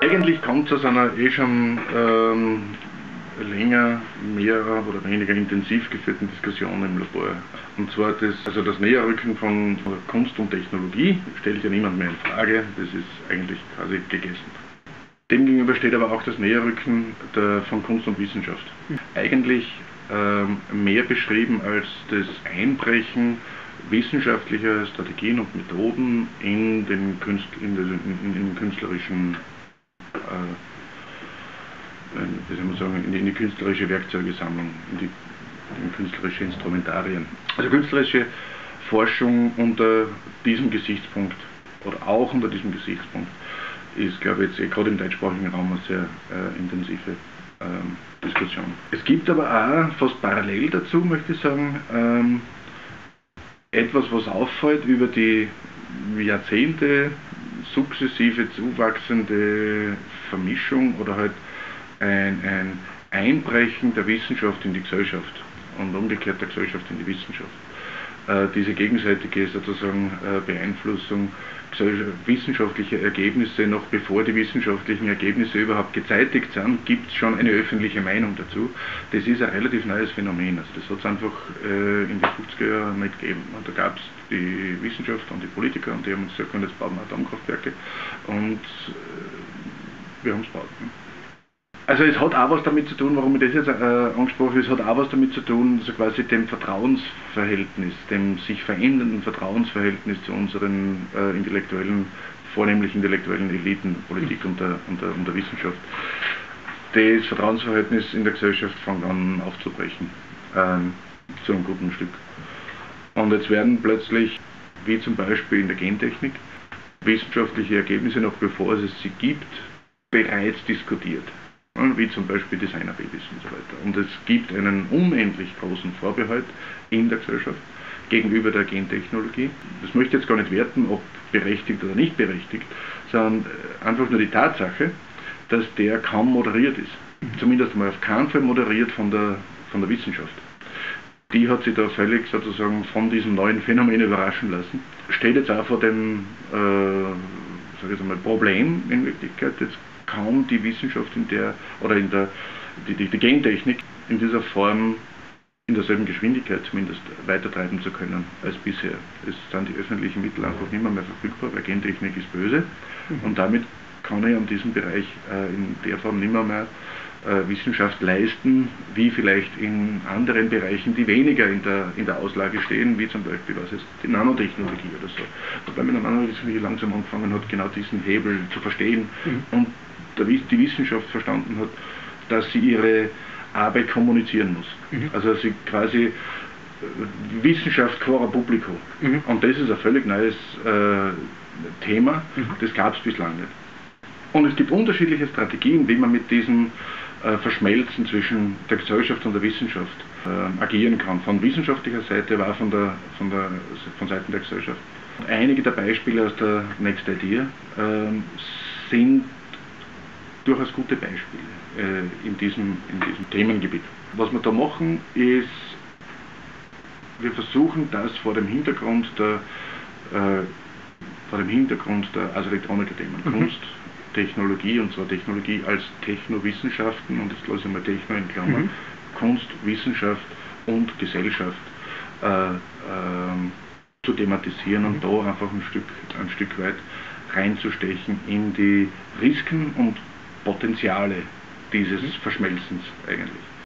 Eigentlich kommt es aus einer schon länger, mehr oder weniger intensiv geführten Diskussion im Labor. Und zwar das Näherrücken von Kunst und Technologie stellt ja niemand mehr in Frage, das ist eigentlich quasi gegessen. Demgegenüber steht aber auch das Näherrücken von Kunst und Wissenschaft. Eigentlich mehr beschrieben als das Einbrechen wissenschaftlicher Strategien und Methoden in den künstlerischen wie soll man sagen, in die künstlerische Werkzeugesammlung, in künstlerische Instrumentarien. Also künstlerische Forschung unter diesem Gesichtspunkt oder auch unter diesem Gesichtspunkt ist, glaube ich, jetzt gerade im deutschsprachigen Raum eine sehr intensive Diskussion. Es gibt aber auch fast parallel dazu, möchte ich sagen, etwas, was auffällt über die Jahrzehnte sukzessive zuwachsende Vermischung oder halt ein Einbrechen der Wissenschaft in die Gesellschaft und umgekehrt der Gesellschaft in die Wissenschaft. Diese gegenseitige sozusagen Beeinflussung wissenschaftlicher Ergebnisse, noch bevor die wissenschaftlichen Ergebnisse überhaupt gezeitigt sind, gibt es schon eine öffentliche Meinung dazu. Das ist ein relativ neues Phänomen. Also das hat es einfach in die 50er Jahren nicht gegeben. Und da gab es die Wissenschaft und die Politiker und die haben uns gesagt, jetzt bauen wir Atomkraftwerke und wir haben es gebaut. Also es hat auch was damit zu tun, warum ich das jetzt angesprochen habe, es hat auch was damit zu tun, so quasi dem Vertrauensverhältnis, dem sich verändernden Vertrauensverhältnis zu unseren vornehmlich intellektuellen Eliten, Politik und der Wissenschaft. Das Vertrauensverhältnis in der Gesellschaft fängt an aufzubrechen, zu einem guten Stück. Und jetzt werden plötzlich, wie zum Beispiel in der Gentechnik, wissenschaftliche Ergebnisse, noch bevor es sie gibt, bereits diskutiert. Wie zum Beispiel Designerbabys und so weiter. Und es gibt einen unendlich großen Vorbehalt in der Gesellschaft gegenüber der Gentechnologie. Das möchte ich jetzt gar nicht werten, ob berechtigt oder nicht berechtigt, sondern einfach nur die Tatsache, dass der kaum moderiert ist. Zumindest mal auf keinen Fall moderiert von der Wissenschaft. Die hat sich da völlig sozusagen von diesem neuen Phänomen überraschen lassen. Steht jetzt auch vor dem Problem in Wirklichkeit, jetzt kaum die Wissenschaft die Gentechnik in dieser Form, in derselben Geschwindigkeit zumindest, weitertreiben zu können als bisher. Es sind die öffentlichen Mittel einfach nicht mehr verfügbar, weil Gentechnik ist böse und damit kann ich an diesem Bereich in der Form nicht mehr Wissenschaft leisten, wie vielleicht in anderen Bereichen, die weniger in der Auslage stehen, wie zum Beispiel die Nanotechnologie oder so. Wobei man in der Nanotechnologie langsam angefangen hat, genau diesen Hebel zu verstehen und die Wissenschaft verstanden hat, dass sie ihre Arbeit kommunizieren muss. Also sie quasi Wissenschaft cora publico. Und das ist ein völlig neues Thema, das gab es bislang nicht. Und es gibt unterschiedliche Strategien, wie man mit diesem Verschmelzen zwischen der Gesellschaft und der Wissenschaft agieren kann. Von wissenschaftlicher Seite, aber auch von Seiten der Gesellschaft. Einige der Beispiele aus der Next Idea sind durchaus gute Beispiele in diesem Themengebiit. Was wir da machen, ist, wir versuchen das vor dem Hintergrund der Elektronikerthemen, Kunst, Technologie, und zwar Technologie als Technowissenschaften, und jetzt lasse ich mal Techno in Klammern, Kunst, Wissenschaft und Gesellschaft zu thematisieren und da einfach ein Stück weit reinzustechen in die Risiken und Potenziale dieses Verschmelzens eigentlich.